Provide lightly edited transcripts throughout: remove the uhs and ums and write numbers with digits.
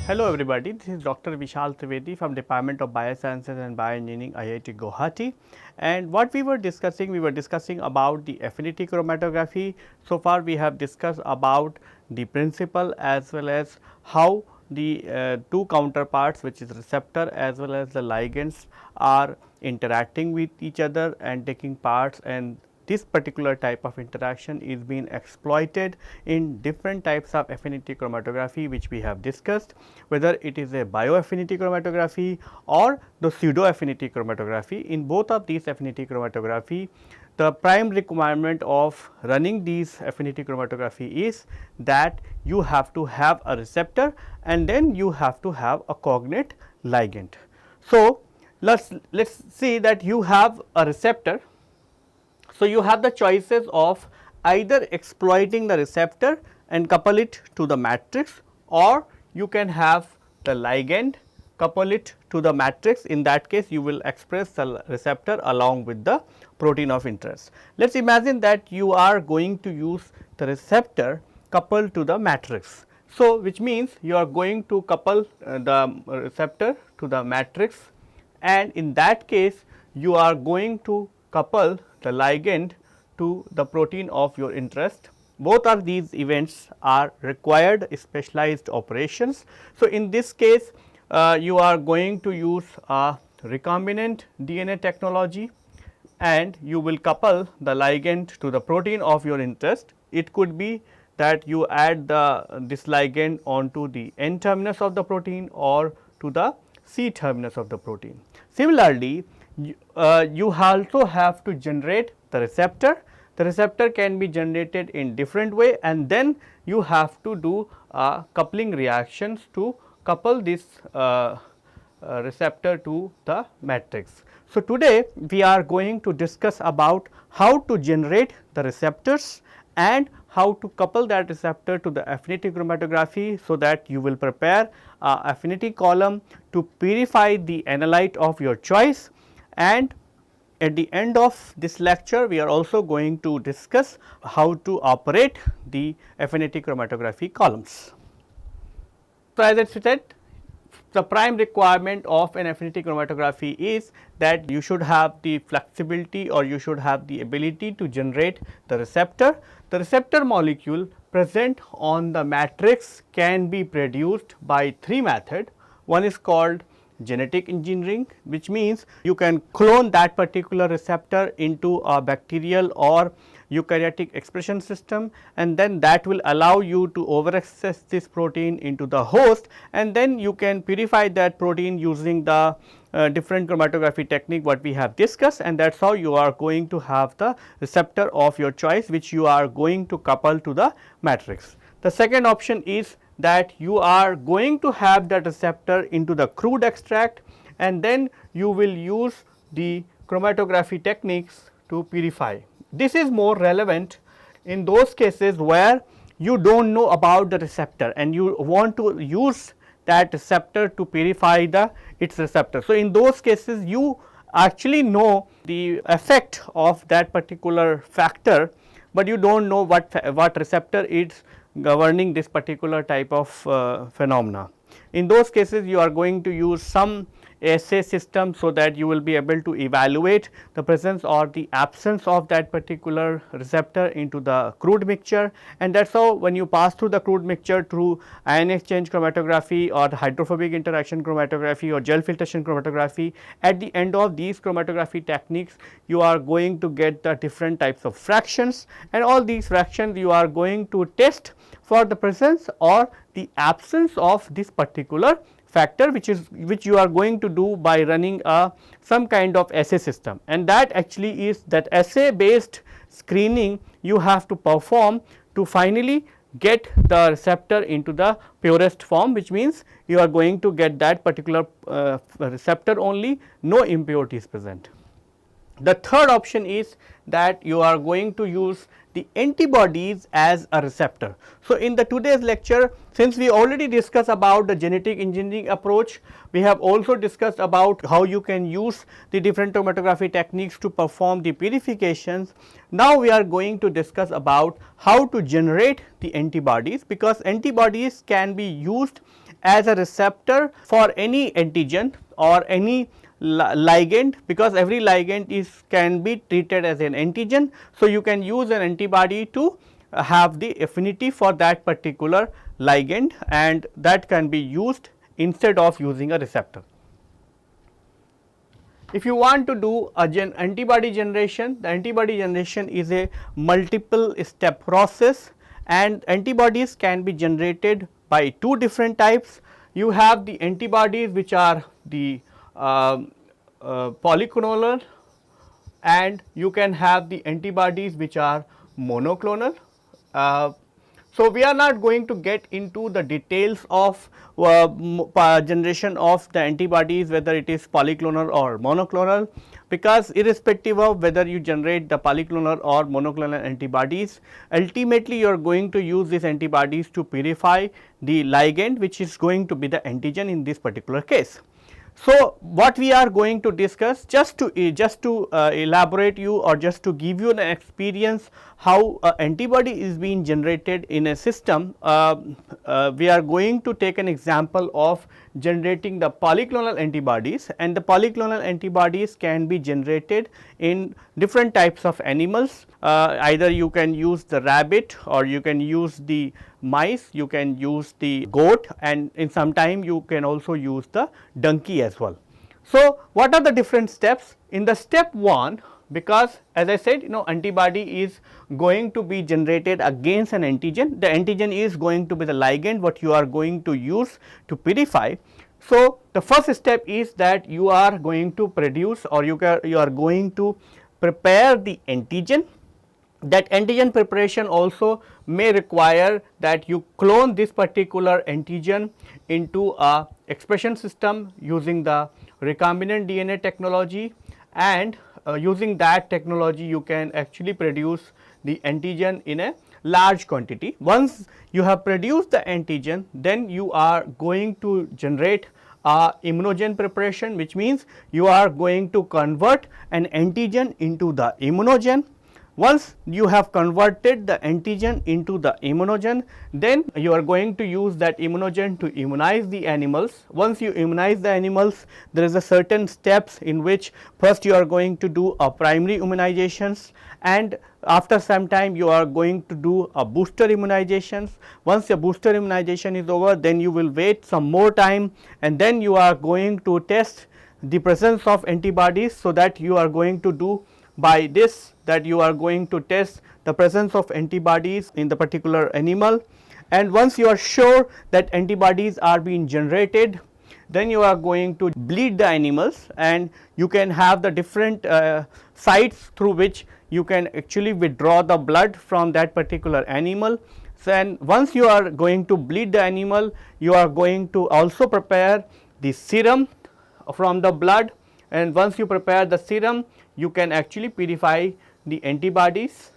Hello everybody, this is Dr. Vishal Trivedi from Department of Biosciences and Bioengineering, IIT Guwahati. And what we were discussing about the affinity chromatography. So far we have discussed about the principle as well as how the two counterparts, which is receptor as well as the ligands, are interacting with each other and taking parts, and this particular type of interaction is being exploited in different types of affinity chromatography, which we have discussed, whether it is a bioaffinity chromatography or the pseudo affinity chromatography. In both of these affinity chromatography, the prime requirement of running these affinity chromatography is that you have to have a receptor and then you have to have a cognate ligand. So, let's see that you have a receptor. So, you have the choices of either exploiting the receptor and couple it to the matrix, or you can have the ligand couple it to the matrix. In that case, you will express the receptor along with the protein of interest. Let us imagine that you are going to use the receptor coupled to the matrix. So, which means you are going to couple the receptor to the matrix, and in that case you are going to couple the ligand to the protein of your interest. Both of these events are required specialized operations. So, in this case you are going to use a recombinant DNA technology and you will couple the ligand to the protein of your interest. It could be that you add this ligand onto the N terminus of the protein or to the C terminus of the protein. Similarly, you also have to generate the receptor. The receptor can be generated in different way, and then you have to do coupling reactions to couple this receptor to the matrix. So, today we are going to discuss about how to generate the receptors and how to couple that receptor to the affinity chromatography, so that you will prepare a affinity column to purify the analyte of your choice. And at the end of this lecture, we are also going to discuss how to operate the affinity chromatography columns. So, as I said, the prime requirement of an affinity chromatography is that you should have the flexibility, or you should have the ability to generate the receptor. The receptor molecule present on the matrix can be produced by three methods. One is called genetic engineering, which means you can clone that particular receptor into a bacterial or eukaryotic expression system, and then that will allow you to overexpress this protein into the host, and then you can purify that protein using the different chromatography technique what we have discussed, and that is how you are going to have the receptor of your choice, which you are going to couple to the matrix. The second option is that you are going to have that receptor into the crude extract, and then you will use the chromatography techniques to purify. This is more relevant in those cases where you do not know about the receptor and you want to use that receptor to purify its receptor. So, in those cases you actually know the effect of that particular factor, but you do not know what receptor is governing this particular type of phenomena. In those cases you are going to use some assay system, so that you will be able to evaluate the presence or the absence of that particular receptor into the crude mixture, and that is how when you pass through the crude mixture through ion exchange chromatography or the hydrophobic interaction chromatography or gel filtration chromatography, at the end of these chromatography techniques you are going to get the different types of fractions, and all these fractions you are going to test for the presence or the absence of this particular factor, which you are going to do by running some kind of assay system, and that actually is that assay based screening you have to perform to finally get the receptor into the purest form, which means you are going to get that particular receptor only, no impurities present. The third option is that you are going to use the antibodies as a receptor. So, in the today's lecture, since we already discussed about the genetic engineering approach, we have also discussed about how you can use the different chromatography techniques to perform the purifications. Now, we are going to discuss about how to generate the antibodies, because antibodies can be used as a receptor for any antigen or any ligand, because every ligand can be treated as an antigen. So, you can use an antibody to have the affinity for that particular ligand, and that can be used instead of using a receptor. If you want to do a antibody generation, the antibody generation is a multiple step process, and antibodies can be generated by two different types. You have the antibodies which are the polyclonal, and you can have the antibodies which are monoclonal. So, we are not going to get into the details of generation of the antibodies, whether it is polyclonal or monoclonal, because irrespective of whether you generate the polyclonal or monoclonal antibodies, ultimately you are going to use these antibodies to purify the ligand which is going to be the antigen in this particular case. So, what we are going to discuss, just to elaborate you or just to give you an experience how antibody is being generated in a system, we are going to take an example of generating the polyclonal antibodies, and the polyclonal antibodies can be generated in different types of animals. Either you can use the rabbit, or you can use the mice, you can use the goat, and in some time you can also use the donkey as well. So, what are the different steps? In the step 1, because as I said, antibody is going to be generated against an antigen. The antigen is going to be the ligand what you are going to use to purify. So, the first step is that you are going to produce, or you are going to prepare the antigen. That antigen preparation also may require that you clone this particular antigen into a expression system using the recombinant DNA technology, and using that technology you can actually produce the antigen in a large quantity. Once you have produced the antigen, then you are going to generate a immunogen preparation, which means you are going to convert an antigen into the immunogen. Once you have converted the antigen into the immunogen, then you are going to use that immunogen to immunize the animals. Once you immunize the animals, there is a certain steps in which first you are going to do a primary immunizations, and after some time you are going to do a booster immunizations. Once your booster immunization is over, then you will wait some more time, and then you are going to test the presence of antibodies. So, that you are going to do by this, that you are going to test the presence of antibodies in the particular animal, and once you are sure that antibodies are being generated, then you are going to bleed the animals, and you can have the different sites through which you can actually withdraw the blood from that particular animal. So, and once you are going to bleed the animal, you are going to also prepare the serum from the blood, and once you prepare the serum, you can actually purify the antibodies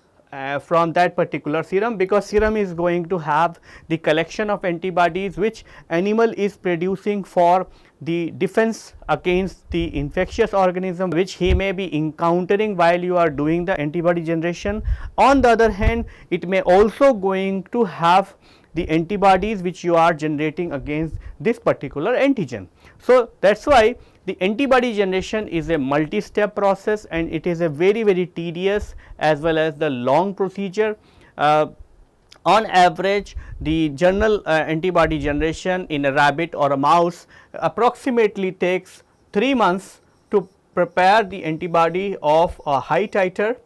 from that particular serum, because serum is going to have the collection of antibodies which animal is producing for the defense against the infectious organism which he may be encountering while you are doing the antibody generation. On the other hand, it may also going to have the antibodies which you are generating against this particular antigen. So, that is why the antibody generation is a multi-step process, and it is a very tedious as well as the long procedure. On average, the general antibody generation in a rabbit or a mouse approximately takes 3 months to prepare the antibody of a high titer,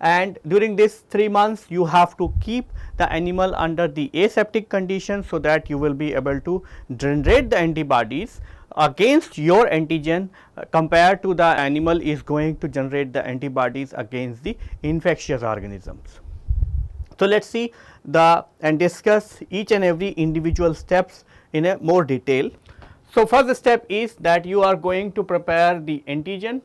and during this 3 months you have to keep the animal under the aseptic condition, so that you will be able to generate the antibodies against your antigen compared to the animal is going to generate the antibodies against the infectious organisms. So, let us see and discuss each and every individual steps in a more detail. So, first step is that you are going to prepare the antigen.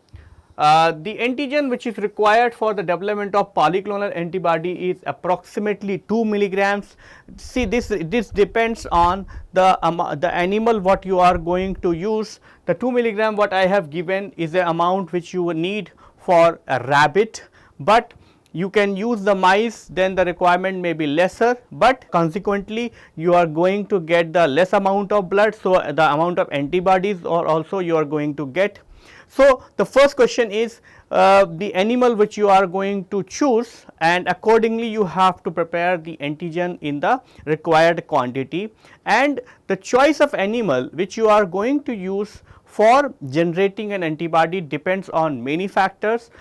The antigen which is required for the development of polyclonal antibody is approximately 2 milligrams. See, this depends on the animal what you are going to use. The 2 milligram what I have given is the amount which you need for a rabbit, but you can use the mice, then the requirement may be lesser, but consequently you are going to get the less amount of blood. So, the amount of antibodies or also you are going to get. So, the first question is the animal which you are going to choose, and accordingly you have to prepare the antigen in the required quantity, and the choice of animal which you are going to use for generating an antibody depends on many factors.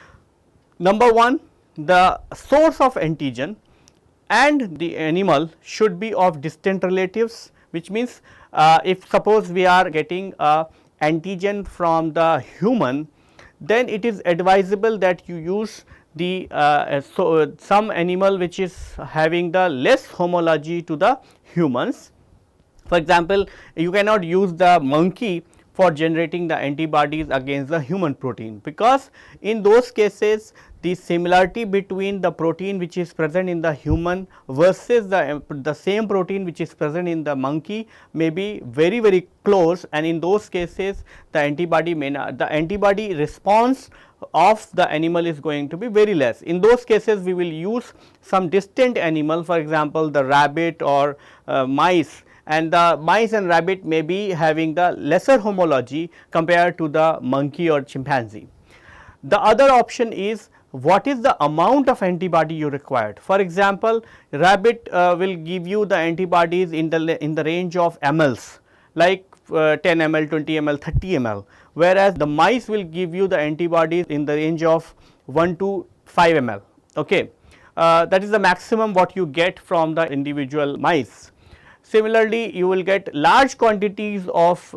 Number 1, the source of antigen, and the animal should be of distant relatives, which means if suppose we are getting a antigen from the human, then it is advisable that you use the some animal which is having the less homology to the humans. For example, you cannot use the monkey for generating the antibodies against the human protein, because in those cases the similarity between the protein which is present in the human versus the same protein which is present in the monkey may be very close, and in those cases the antibody may not, the antibody response of the animal is going to be very less. In those cases we will use some distant animal, for example, the rabbit or mice, and the mice and rabbit may be having the lesser homology compared to the monkey or chimpanzee. The other option is what is the amount of antibody you required. For example, rabbit will give you the antibodies in the range of mLs, like 10 ml, 20 ml, 30 ml, whereas the mice will give you the antibodies in the range of 1 to 5 ml. Okay. That is the maximum what you get from the individual mice. Similarly, you will get large quantities of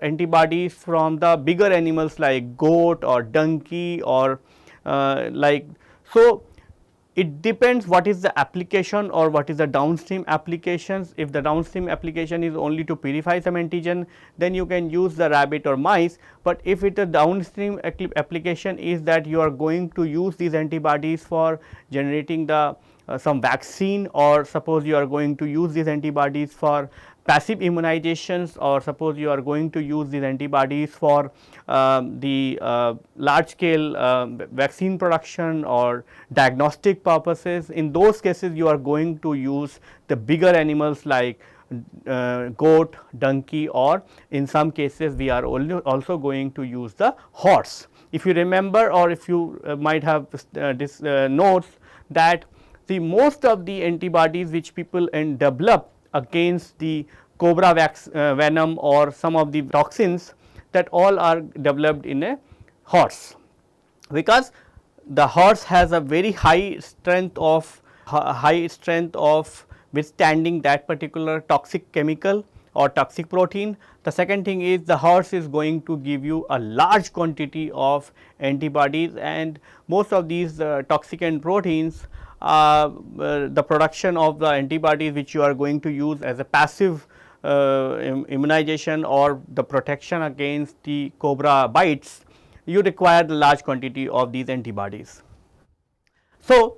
antibodies from the bigger animals like goat or donkey or like. So, it depends what is the application or what is the downstream applications. If the downstream application is only to purify some antigen, then you can use the rabbit or mice, but if it is downstream application is that you are going to use these antibodies for generating the some vaccine, or suppose you are going to use these antibodies for passive immunizations, or suppose you are going to use these antibodies for the large scale vaccine production or diagnostic purposes. In those cases you are going to use the bigger animals like goat, donkey, or in some cases we are also going to use the horse. If you remember, or if you might have this notes, that the most of the antibodies which people develop against the cobra venom or some of the toxins, that all are developed in a horse, because the horse has a very high strength of withstanding that particular toxic chemical or toxic protein. The second thing is the horse is going to give you a large quantity of antibodies, and most of these toxicant proteins, the production of the antibodies which you are going to use as a passive immunization or the protection against the cobra bites, you require the large quantity of these antibodies. So,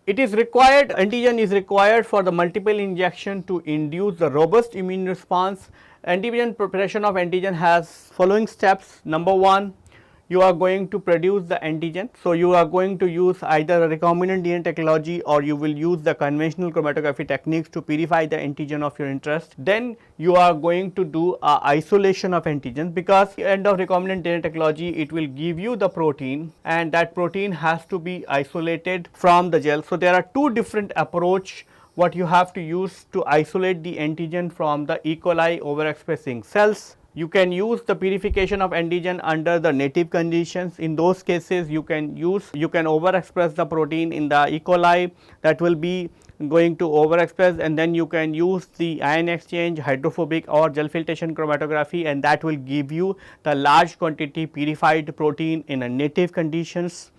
it is required, antigen is required for the multiple injection to induce the robust immune response. Antigen preparation of antigen has following steps. Number 1, you are going to produce the antigen. So, you are going to use either a recombinant DNA technology, or you will use the conventional chromatography techniques to purify the antigen of your interest. Then you are going to do a isolation of antigens, because at the end of recombinant DNA technology it will give you the protein, and that protein has to be isolated from the gel. So, there are two different approach what you have to use to isolate the antigen from the E. coli overexpressing cells. You can use the purification of antigen under the native conditions. In those cases you can overexpress the protein in the E. coli, that will be going to overexpress, and then you can use the ion exchange, hydrophobic or gel filtration chromatography, and that will give you the large quantity purified protein in a native conditions.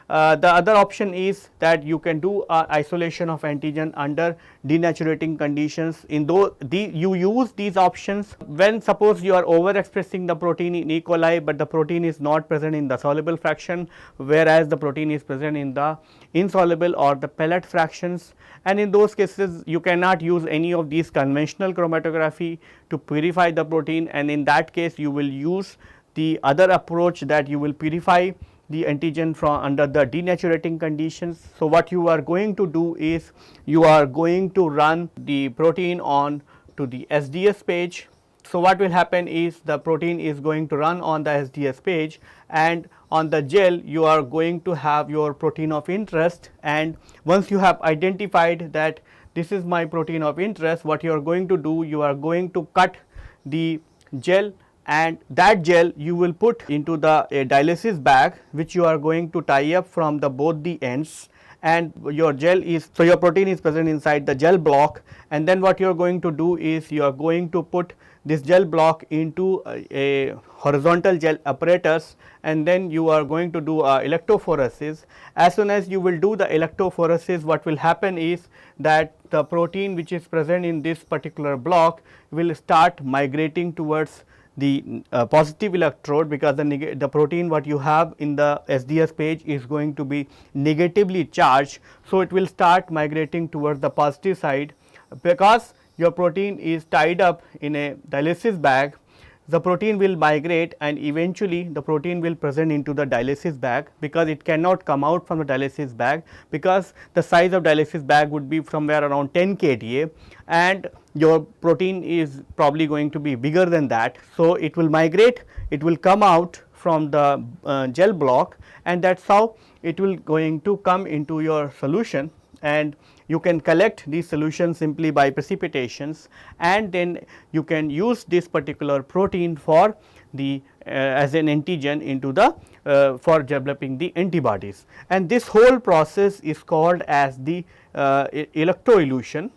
The other option is that you can do isolation of antigen under denaturating conditions. In though you use these options when suppose you are overexpressing the protein in E. coli, but the protein is not present in the soluble fraction, whereas the protein is present in the insoluble or the pellet fractions, and in those cases you cannot use any of these conventional chromatography to purify the protein, and in that case you will use the other approach, that you will purify the antigen from under the denaturating conditions. So, what you are going to do is you are going to run the protein on to the SDS page. So, what will happen is the protein is going to run on the SDS page, and on the gel you are going to have your protein of interest, and once you have identified that this is my protein of interest, what you are going to do, you are going to cut the gel, and that gel you will put into the dialysis bag, which you are going to tie up from the both the ends, and your gel is, so your protein is present inside the gel block, and then what you are going to do is you are going to put this gel block into a horizontal gel apparatus, and then you are going to do electrophoresis. As soon as you will do the electrophoresis, what will happen is that the protein which is present in this particular block will start migrating towards the positive electrode, because the protein what you have in the SDS page is going to be negatively charged. So, it will start migrating towards the positive side, because your protein is tied up in a dialysis bag. The protein will migrate, and eventually the protein will present into the dialysis bag, because it cannot come out from the dialysis bag, because the size of dialysis bag would be somewhere around 10 kDa, and your protein is probably going to be bigger than that. So, it will migrate, it will come out from the gel block, and that is how it will going to come into your solution, and you can collect these solutions simply by precipitations, and then you can use this particular protein for the as an antigen into the for developing the antibodies, and this whole process is called as the electroelution,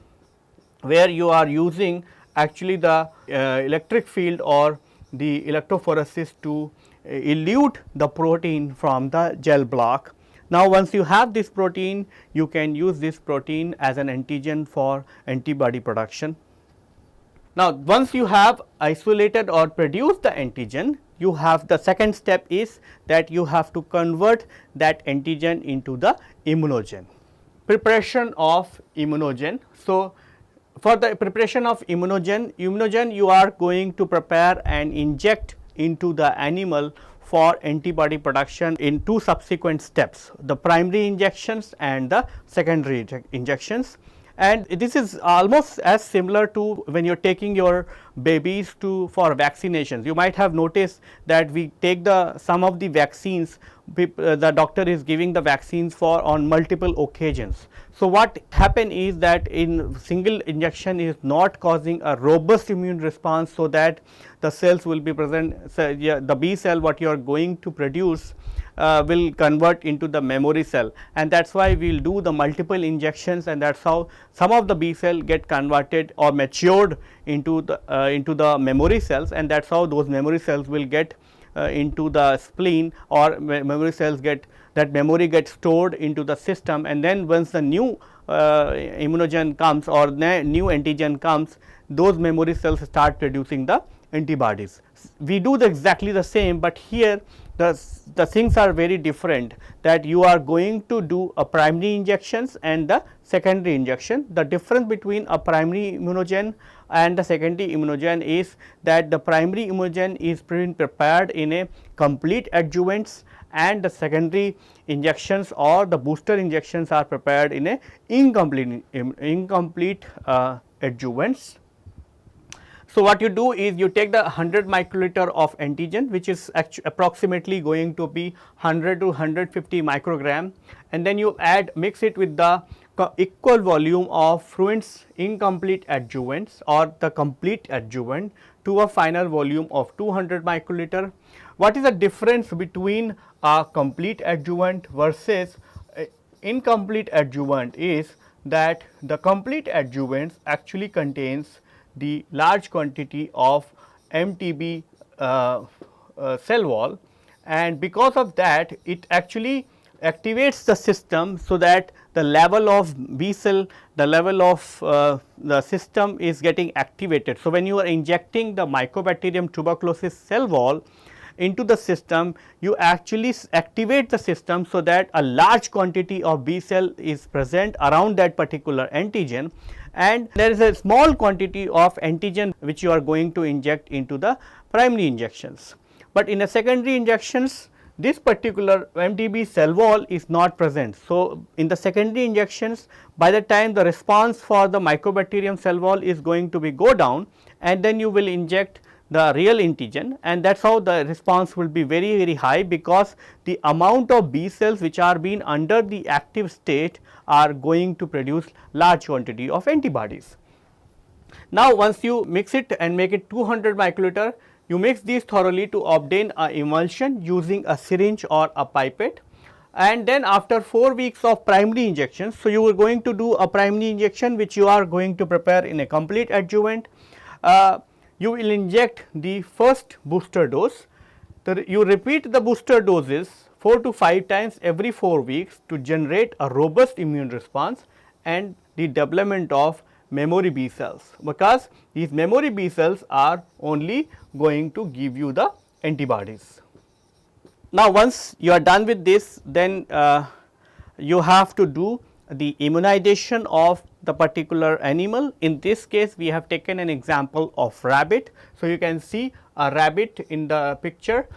where you are using actually the electric field or the electrophoresis to elute the protein from the gel block. Now, once you have this protein, you can use this protein as an antigen for antibody production. Now, once you have isolated or produced the antigen, you have the second step is that you have to convert that antigen into the immunogen. Preparation of immunogen. So, for the preparation of immunogen you are going to prepare and inject into the animal for antibody production in two subsequent steps, the primary injections and the secondary injections. And this is almost as similar to when you are taking your babies for vaccinations. You might have noticed that we take some of the vaccines, the doctor is giving the vaccines for on multiple occasions. So, what happen is that in single injection is not causing a robust immune response, so that the cells will be present. So, the B cell what you are going to produce will convert into the memory cell, and that is why we will do the multiple injections, and that is how some of the B cell get converted or matured into the memory cells, and that is how those memory cells will get into the spleen, or memory cells get that memory gets stored into the system, and then once the new immunogen comes or new antigen comes, those memory cells start producing the antibodies. We do exactly the same, but here the things are very different, that you are going to do a primary injections and the secondary injection. The difference between a primary immunogen and the secondary immunogen is that the primary immunogen is being prepared in a complete adjuvants, and the secondary injections or the booster injections are prepared in a incomplete adjuvants. So, what you do is you take the 100 microliter of antigen, which is approximately going to be 100 to 150 microgram, and then you mix it with the equal volume of fluents incomplete adjuvants or the complete adjuvant to a final volume of 200 microliter. What is the difference between a complete adjuvant versus incomplete adjuvant is that the complete adjuvants actually contains the large quantity of MTB cell wall, and because of that it actually activates the system, so that the level of B cell, the level of the system is getting activated. So, when you are injecting the Mycobacterium tuberculosis cell wall into the system, you actually activate the system, so that a large quantity of B cell is present around that particular antigen, and there is a small quantity of antigen which you are going to inject into the primary injections. But in a secondary injections, this particular MTB cell wall is not present. So, in the secondary injections, by the time the response for the mycobacterium cell wall is going to be go down, and then you will inject the real antigen, and that is how the response will be very high, because the amount of B cells which are being under the active state are going to produce large quantity of antibodies. Now, once you mix it and make it 200 microliter, you mix these thoroughly to obtain a emulsion using a syringe or a pipette, and then after 4 weeks of primary injections. So, you are going to do a primary injection which you are going to prepare in a complete adjuvant. You will inject the first booster dose. You repeat the booster doses 4 to 5 times every 4 weeks to generate a robust immune response and the development of memory B cells, because these memory B cells are only going to give you the antibodies. Now, once you are done with this, then you have to do the immunization of the particular animal. In this case, we have taken an example of rabbit. So, you can see a rabbit in the picture.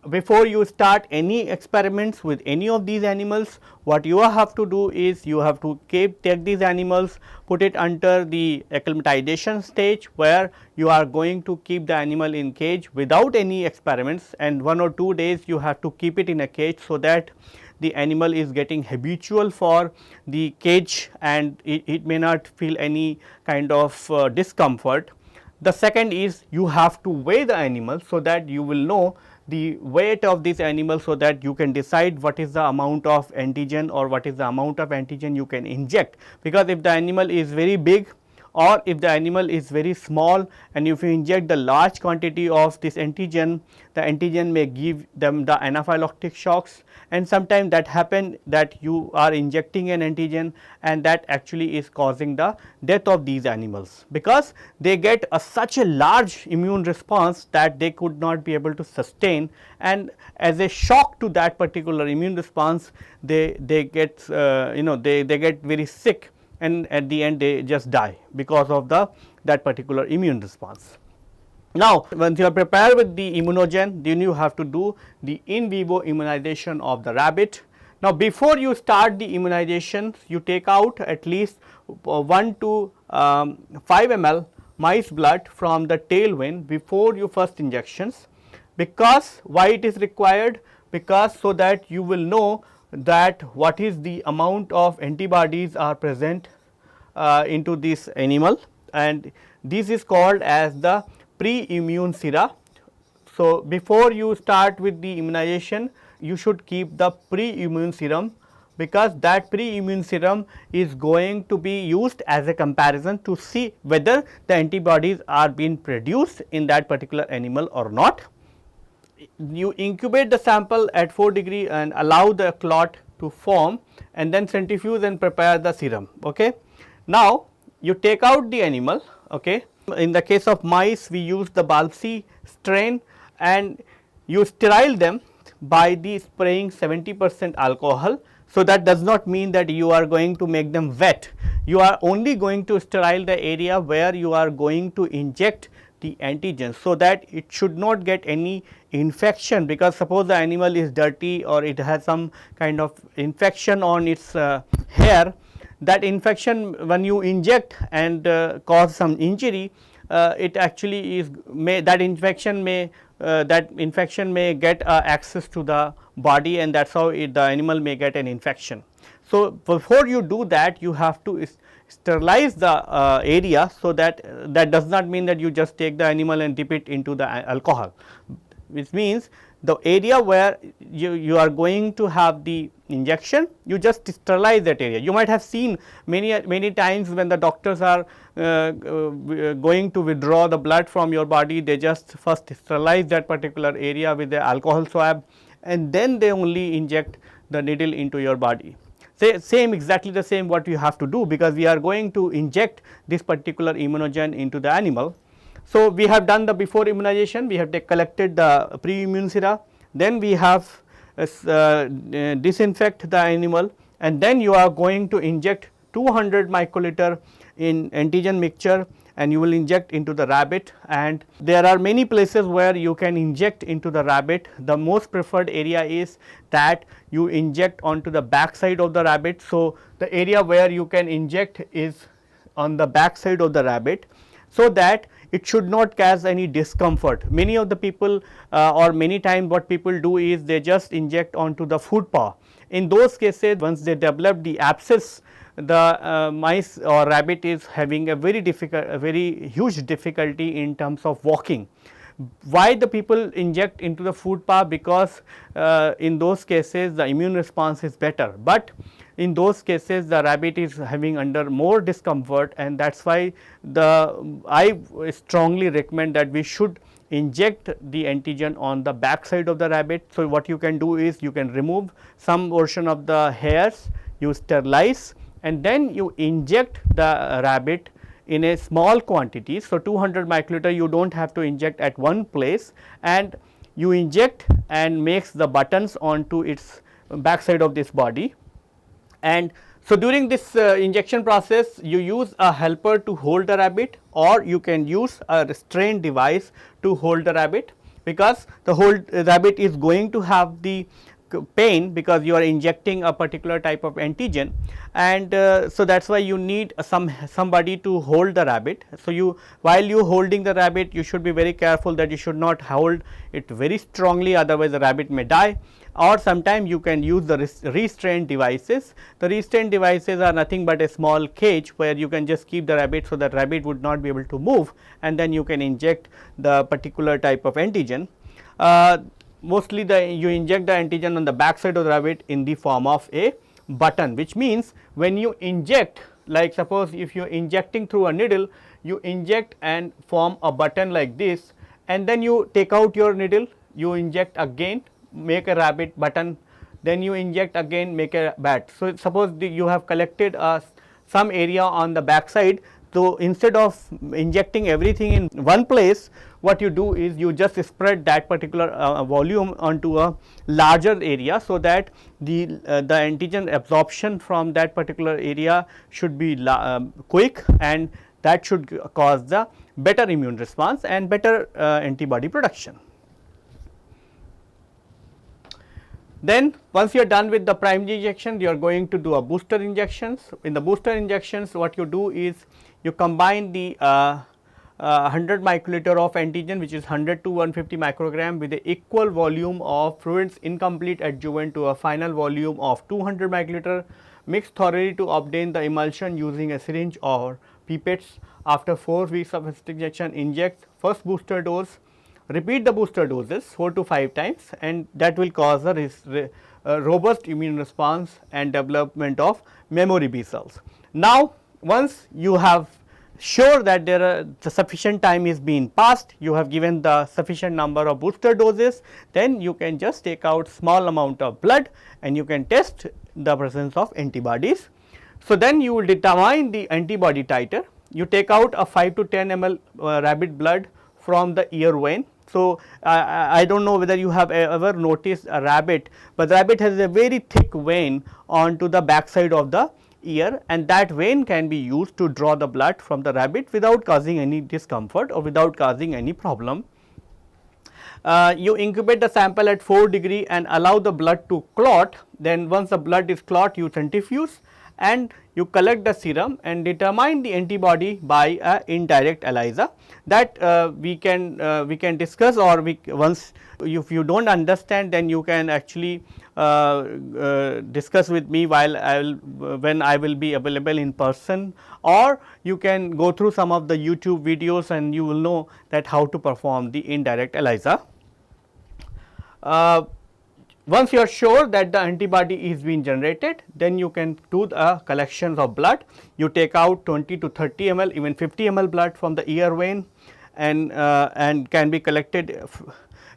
Before you start any experiments with any of these animals, what you have to do is you have to take these animals, put it under the acclimatization stage, where you are going to keep the animal in cage without any experiments, and 1 or 2 days you have to keep it in a cage, so that the animal is getting habitual for the cage and it may not feel any kind of discomfort. The second is you have to weigh the animal, so that you will know the weight of this animal, so that you can decide what is the amount of antigen or what is the amount of antigen you can inject. Because if the animal is very big or if the animal is very small, and if you inject the large quantity of this antigen, the antigen may give them the anaphylactic shocks, and sometimes that happen that you are injecting an antigen and that actually is causing the death of these animals, because they get such a large immune response that they could not be able to sustain, and as a shock to that particular immune response, they get they get very sick, and at the end they just die because of that particular immune response. Now, once you are prepared with the immunogen, then you have to do the in vivo immunization of the rabbit. Now, before you start the immunization, you take out at least 1 to 5 ml mice blood from the tailwind before your first injections. Because why it is required? Because so that you will know that what is the amount of antibodies are present into this animal, and this is called as the pre-immune sera. So, before you start with the immunization, you should keep the pre-immune serum, because that pre-immune serum is going to be used as a comparison to see whether the antibodies are being produced in that particular animal or not. You incubate the sample at 4 degree and allow the clot to form, and then centrifuge and prepare the serum. Okay. Now, you take out the animal. Okay. In the case of mice, we use the Balsi strain, and you sterile them by the spraying 70% alcohol. So, that does not mean that you are going to make them wet. You are only going to sterile the area where you are going to inject the antigen, so that it should not get any infection, because suppose the animal is dirty or it has some kind of infection on its hair, that infection when you inject and cause some injury, it actually is that infection may get access to the body, and that is how the animal may get an infection. So, before you do that, you have to sterilize the area. So, that does not mean that you just take the animal and dip it into the alcohol, which means the area where you are going to have the injection, you just sterilize that area. You might have seen many times when the doctors are going to withdraw the blood from your body, they just first sterilize that particular area with the alcohol swab, and then they only inject the needle into your body. Exactly the same what you have to do, because we are going to inject this particular immunogen into the animal. So, we have done the before immunization, we have collected the pre-immune sera, then we have disinfect the animal, and then you are going to inject 200 microliter in antigen mixture, and you will inject into the rabbit, and there are many places where you can inject into the rabbit. The most preferred area is that you inject onto the back side of the rabbit. So, the area where you can inject is on the back side of the rabbit, so that it should not cause any discomfort. Many of the people or many times what people do is they just inject onto the food paw. In those cases, once they develop the abscess, the mice or rabbit is having a very huge difficulty in terms of walking. Why the people inject into the food paw? Because in those cases the immune response is better, but in those cases the rabbit is having under more discomfort, and that is why I strongly recommend that we should inject the antigen on the back side of the rabbit. So, what you can do is you can remove some portion of the hairs, you sterilize, and then you inject the rabbit in a small quantity. So, 200 microliter you do not have to inject at one place, and you inject and makes the buttons onto its back side of this body. And so, during this injection process you use a helper to hold the rabbit, or you can use a restraint device to hold the rabbit, because the whole rabbit is going to have the pain because you are injecting a particular type of antigen, and so that is why you need somebody to hold the rabbit. So, while you holding the rabbit, you should be very careful that you should not hold it very strongly, otherwise the rabbit may die, or sometimes you can use the restraint devices. The restraint devices are nothing but a small cage where you can just keep the rabbit, so that rabbit would not be able to move, and then you can inject the particular type of antigen. Mostly you inject the antigen on the back side of the rabbit in the form of a button, which means when you inject, like suppose if you are injecting through a needle, you inject and form a button like this, and then you take out your needle, you inject again, make a rabbit button, then you inject again, make a bat. So, suppose you have collected some area on the back side. So, instead of injecting everything in one place, what you do is you just spread that particular volume onto a larger area, so that the antigen absorption from that particular area should be quick, and that should cause the better immune response and better antibody production. Then once you are done with the primary injection, you are going to do a booster injections. In the booster injections, what you do is you combine the 100 microliter of antigen, which is 100 to 150 microgram, with the equal volume of fluids incomplete adjuvant to a final volume of 200 microliter. Mix thoroughly to obtain the emulsion using a syringe or pipettes. After 4 weeks of injection, inject first booster dose. Repeat the booster doses 4 to 5 times, and that will cause a robust immune response and development of memory B cells. Now, once you have sure that the sufficient time is being passed, you have given the sufficient number of booster doses, then you can just take out small amount of blood and you can test the presence of antibodies. So, then you will determine the antibody titer. You take out a 5 to 10 ml rabbit blood from the ear vein. So, I do not know whether you have ever noticed a rabbit, but the rabbit has a very thick vein onto the back side of the ear, and that vein can be used to draw the blood from the rabbit without causing any discomfort or without causing any problem. You incubate the sample at 4 degree and allow the blood to clot. Then once the blood is clot, you centrifuge and you collect the serum and determine the antibody by a indirect ELISA. That we can discuss, or once if you do not understand, then you can actually discuss with me when I will be available in person, or you can go through some of the YouTube videos and you will know that how to perform the indirect ELISA. Once you are sure that the antibody is being generated, then you can do the collections of blood. You take out 20 to 30 ml, even 50 ml blood from the ear vein, and can be collected.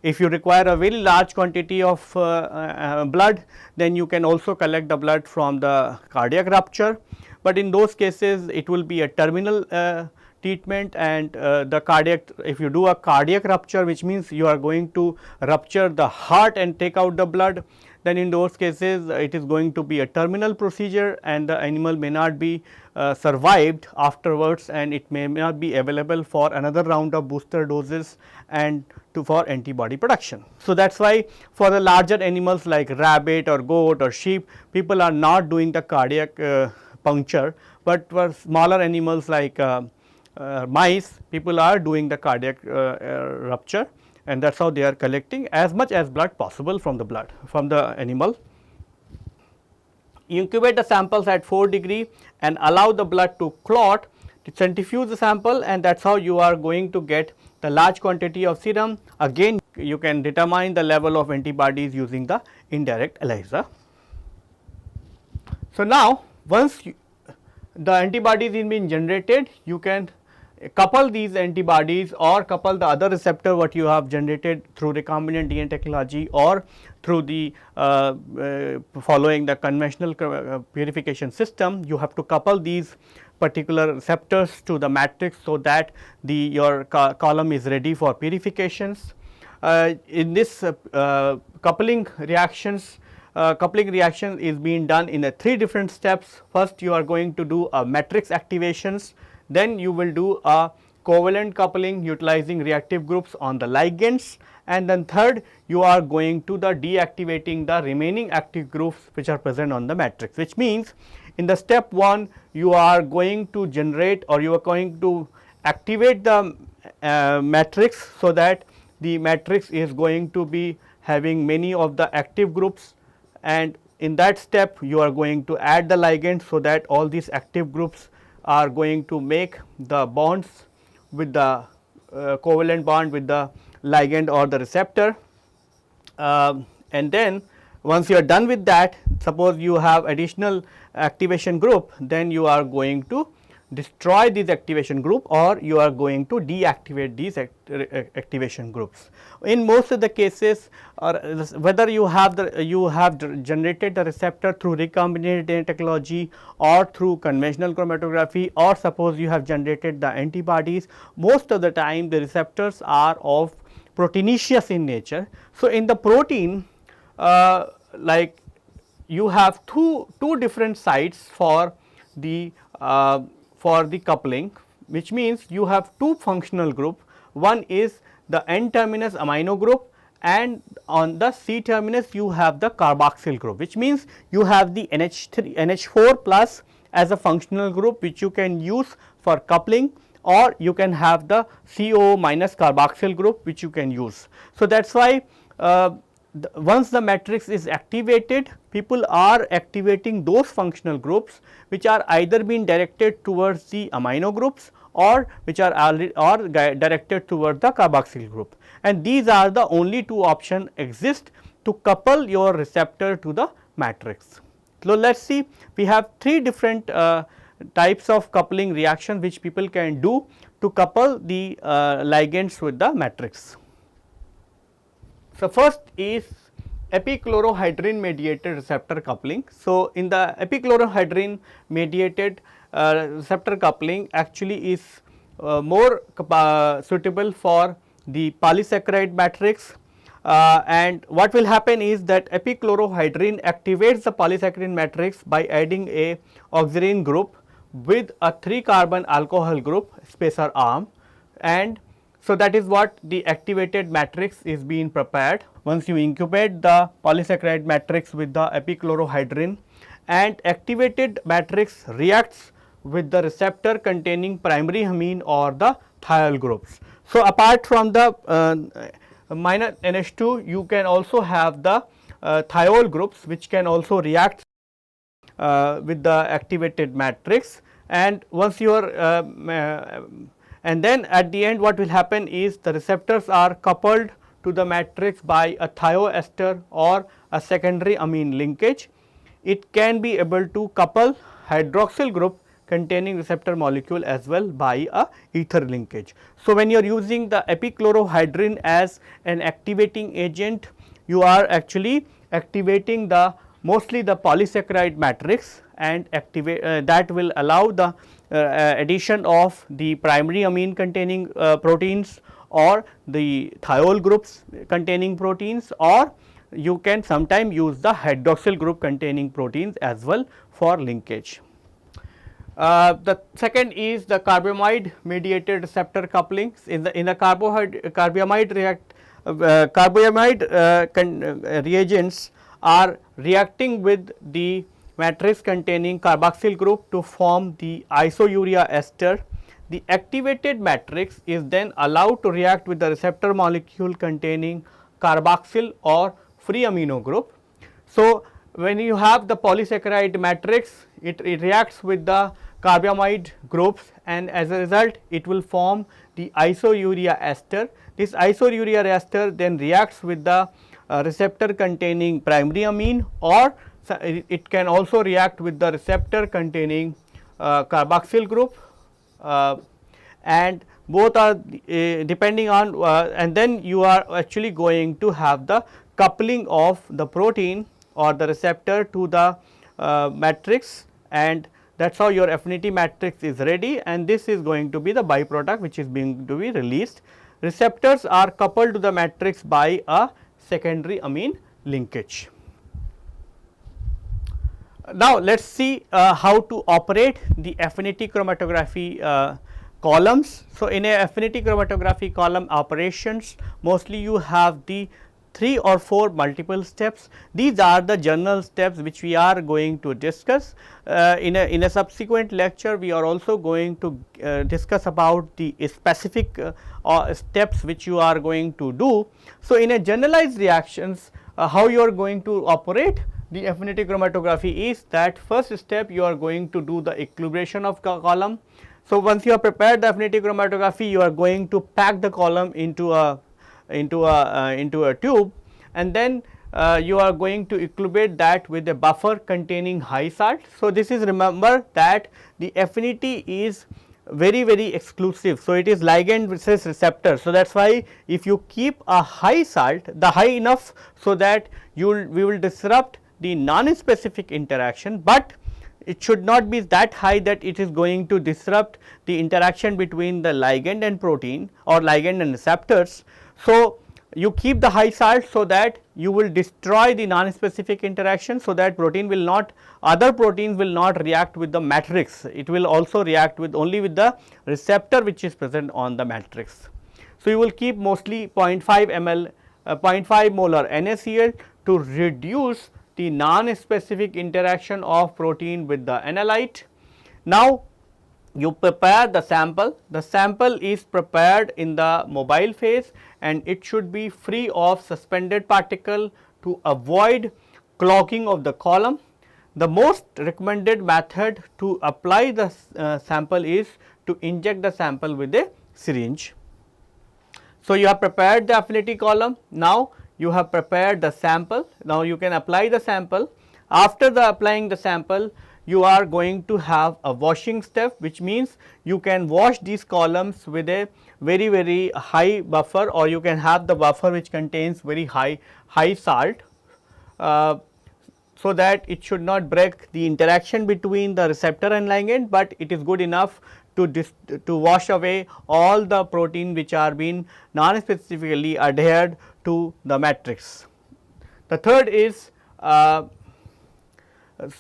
If you require a very large quantity of blood, then you can also collect the blood from the cardiac rupture, but in those cases it will be a terminal treatment, and the cardiac, if you do a cardiac rupture, which means you are going to rupture the heart and take out the blood, then in those cases it is going to be a terminal procedure and the animal may not be survived afterwards, and it may not be available for another round of booster doses and for antibody production. So, that is why for the larger animals like rabbit or goat or sheep, people are not doing the cardiac puncture, but for smaller animals like mice, people are doing the cardiac rupture, and that is how they are collecting as much as blood possible from the animal. Incubate the samples at 4 degree and allow the blood to clot, to centrifuge the sample, and that is how you are going to get the large quantity of serum. Again, you can determine the level of antibodies using the indirect ELISA. So, now once the antibodies is being generated, you can couple these antibodies or couple the other receptor what you have generated through recombinant DNA technology or through the following the conventional purification system. You have to couple these particular receptors to the matrix, so that your column is ready for purifications. In this coupling reaction is being done in 3 different steps. First, you are going to do a matrix activations, then you will do a covalent coupling utilizing reactive groups on the ligands, and then third, you are going to the deactivating the remaining active groups which are present on the matrix, which means in the step 1 you are going to generate or you are going to activate the matrix, so that the matrix is going to be having many of the active groups, and in that step you are going to add the ligand, so that all these active groups are going to make the bonds with the covalent bond with the ligand or the receptor. And then once you are done with that, suppose you have additional activation group, then you are going to destroy this activation group or you are going to deactivate these activation groups. In most of the cases, or whether you have generated the receptor through recombinant DNA technology or through conventional chromatography, or suppose you have generated the antibodies, most of the time the receptors are of proteinaceous in nature. So, in the protein, like you have two different sites for the coupling, which means you have 2 functional group. One is the N terminus amino group, and on the C terminus you have the carboxyl group, which means you have the NH4 plus as a functional group which you can use for coupling, or you can have the CO minus carboxyl group which you can use. So, that is why once the matrix is activated, people are activating those functional groups which are either being directed towards the amino groups or which are directed towards the carboxyl group, and these are the only 2 options exist to couple your receptor to the matrix. So, let us see, we have 3 different types of coupling reaction which people can do to couple the ligands with the matrix. So, first is epichlorohydrin mediated receptor coupling. So, in the epichlorohydrin mediated receptor coupling actually is more suitable for the polysaccharide matrix, and what will happen is that epichlorohydrin activates the polysaccharide matrix by adding a oxygen group with a 3 carbon alcohol group spacer arm, and so that is what the activated matrix is being prepared. Once you incubate the polysaccharide matrix with the epichlorohydrin, and activated matrix reacts with the receptor containing primary amine or the thiol groups. So, apart from the minus NH2, you can also have the thiol groups which can also react with the activated matrix, and once you are and then at the end what will happen is the receptors are coupled to the matrix by a thioester or a secondary amine linkage. It can be able to couple hydroxyl group containing receptor molecule as well by a ether linkage. So, when you are using the epichlorohydrin as an activating agent, you are actually activating the mostly the polysaccharide matrix, and activate that will allow the addition of the primary amine containing proteins or the thiol groups containing proteins, or you can sometime use the hydroxyl group containing proteins as well for linkage. The second is the carbamide mediated receptor couplings. In the carbamide reagents are reacting with the matrix containing carboxyl group to form the isourea ester. The activated matrix is then allowed to react with the receptor molecule containing carboxyl or free amino group. So, when you have the polysaccharide matrix, it reacts with the carbamide groups, and as a result it will form the isourea ester. This isourea ester then reacts with the receptor containing primary amine, or it can also react with the receptor containing carboxyl group, and both are depending on and then you are actually going to have the coupling of the protein or the receptor to the matrix, and that is how your affinity matrix is ready, and this is going to be the byproduct which is being to be released. Receptors are coupled to the matrix by a secondary amine linkage. Now, let us see how to operate the affinity chromatography columns. So, in a affinity chromatography column operations, mostly you have the 3 or 4 multiple steps. These are the general steps which we are going to discuss. In a subsequent lecture, we are also going to discuss about the specific steps which you are going to do. So, in a generalized reactions, how you are going to operate the affinity chromatography is that first step you are going to do the equilibration of column. So, once you have prepared the affinity chromatography, you are going to pack the column into a tube, and then you are going to equilibrate that with a buffer containing high salt. So, this is, remember that the affinity is very exclusive. So, it is ligand versus receptor. So, that is why if you keep a high salt, the high enough so that we will disrupt the non-specific interaction, but it should not be that high that it is going to disrupt the interaction between the ligand and protein or ligand and receptors. So, you keep the high salt so that you will destroy the non-specific interaction, so that protein will not, other proteins will not react with the matrix, it will also react with only with the receptor which is present on the matrix. So, you will keep mostly 0.5 ml 0.5 molar NaCl to reduce the non-specific interaction of protein with the analyte. Now, you prepare the sample is prepared in the mobile phase, and it should be free of suspended particle to avoid clogging of the column. The most recommended method to apply the sample is to inject the sample with a syringe. So, you have prepared the affinity column, now you have prepared the sample, now you can apply the sample. After the applying the sample, you are going to have a washing step, which means you can wash these columns with a very high buffer, or you can have the buffer which contains very high salt, so that it should not break the interaction between the receptor and ligand, but it is good enough to wash away all the protein which are being non-specifically adhered to the matrix. The third is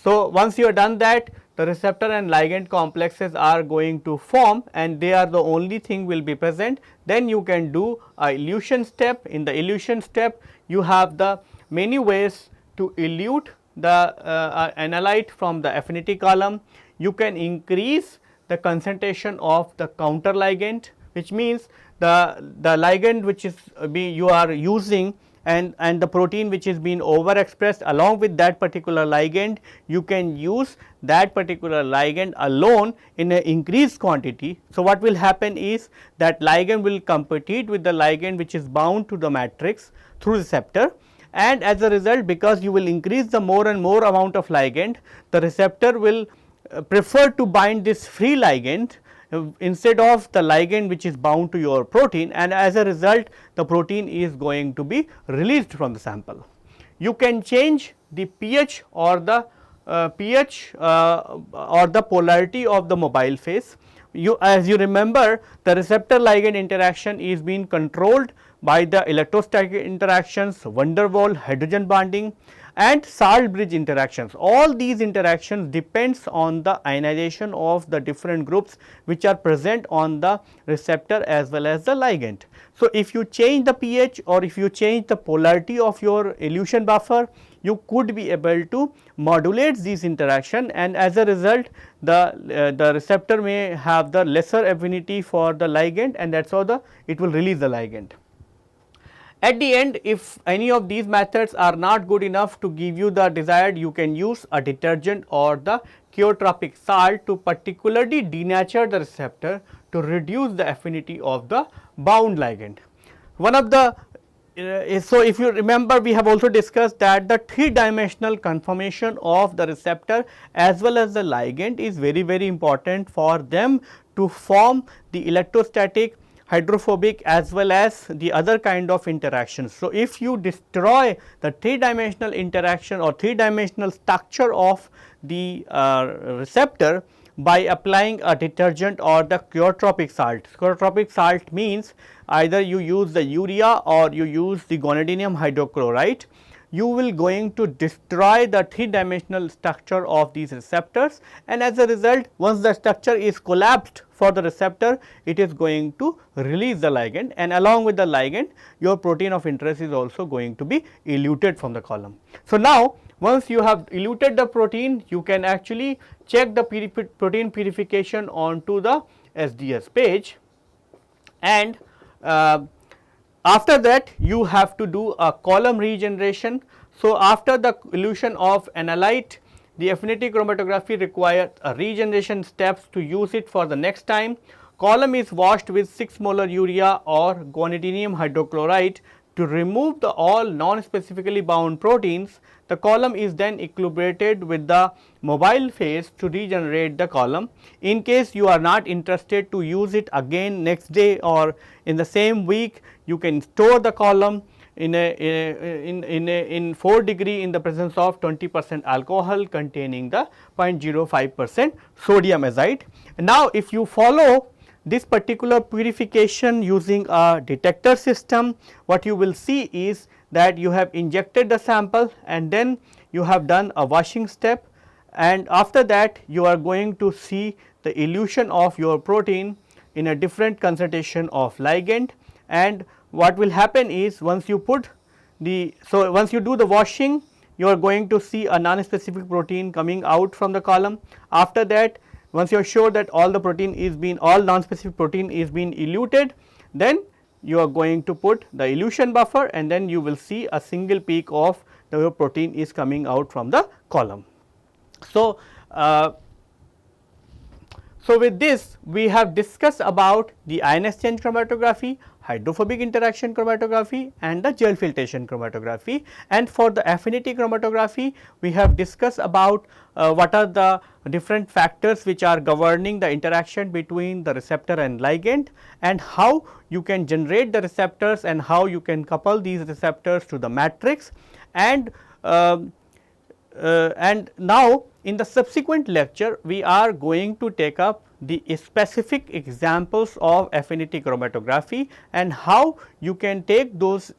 so once you have done that, the receptor and ligand complexes are going to form, and they are the only thing will be present. Then you can do a elution step. In the elution step, you have the many ways to elute the analyte from the affinity column. You can increase the concentration of the counter ligand, which means the ligand which is you are using and the protein which is being overexpressed along with that particular ligand, you can use that particular ligand alone in an increased quantity. So, what will happen is that ligand will compete with the ligand which is bound to the matrix through receptor, and as a result, because you will increase the more and more amount of ligand, the receptor will prefer to bind this free ligand instead of the ligand which is bound to your protein, and as a result the protein is going to be released from the sample. You can change the pH or the or the polarity of the mobile phase. as you remember, the receptor ligand interaction is being controlled by the electrostatic interactions, van der Waals, hydrogen bonding and salt bridge interactions. All these interactions depends on the ionization of the different groups which are present on the receptor as well as the ligand. So, if you change the pH or if you change the polarity of your elution buffer, you could be able to modulate these interaction, and as a result the receptor may have the lesser affinity for the ligand, and that is how it will release the ligand. At the end, if any of these methods are not good enough to give you the desired, you can use a detergent or the chromatographic salt to particularly denature the receptor to reduce the affinity of the bound ligand. One of the so, if you remember, we have also discussed that the 3-dimensional conformation of the receptor as well as the ligand is very important for them to form the electrostatic, hydrophobic as well as the other kind of interactions. So, if you destroy the 3-dimensional interaction or 3-dimensional structure of the receptor by applying a detergent or the chromatographic salt. Chromatographic salt means either you use the urea or you use the gonadinium hydrochloride, you will going to destroy the 3-dimensional structure of these receptors, and as a result once the structure is collapsed for the receptor, it is going to release the ligand, and along with the ligand your protein of interest is also going to be eluted from the column. So, now once you have eluted the protein, you can actually check the protein purification onto the SDS page, and after that you have to do a column regeneration. So, after the elution of analyte, the affinity chromatography requires a regeneration steps to use it for the next time. Column is washed with 6 molar urea or gonadinium hydrochloride to remove the all non-specifically bound proteins. The column is then equilibrated with the mobile phase to regenerate the column. In case you are not interested to use it again next day or in the same week, you can store the column in 4 degree in the presence of 20% alcohol containing the 0.05% sodium azide. Now, if you follow this particular purification using a detector system, what you will see is that you have injected the sample and then you have done a washing step, and after that you are going to see the elution of your protein in a different concentration of ligand. And what will happen is once you put the, so once you do the washing, you are going to see a non-specific protein coming out from the column. After that, once you are sure that all the protein is being, all non-specific protein is being eluted, then you are going to put the elution buffer, and then you will see a single peak of the protein is coming out from the column. So, so with this we have discussed about the ion exchange chromatography, hydrophobic interaction chromatography and the gel filtration chromatography. And for the affinity chromatography, we have discussed about what are the different factors which are governing the interaction between the receptor and ligand, and how you can generate the receptors and how you can couple these receptors to the matrix. And now in the subsequent lecture we are going to take up the specific examples of affinity chromatography and how you can take those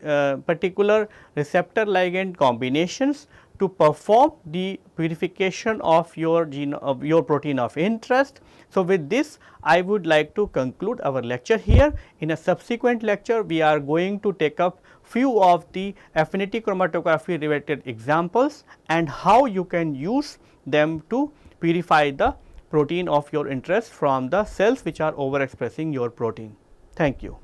particular receptor ligand combinations to perform the purification of your gene of your protein of interest. So, with this I would like to conclude our lecture here. In a subsequent lecture we are going to take up few of the affinity chromatography related examples and how you can use them to purify the protein of your interest from the cells which are overexpressing your protein. Thank you.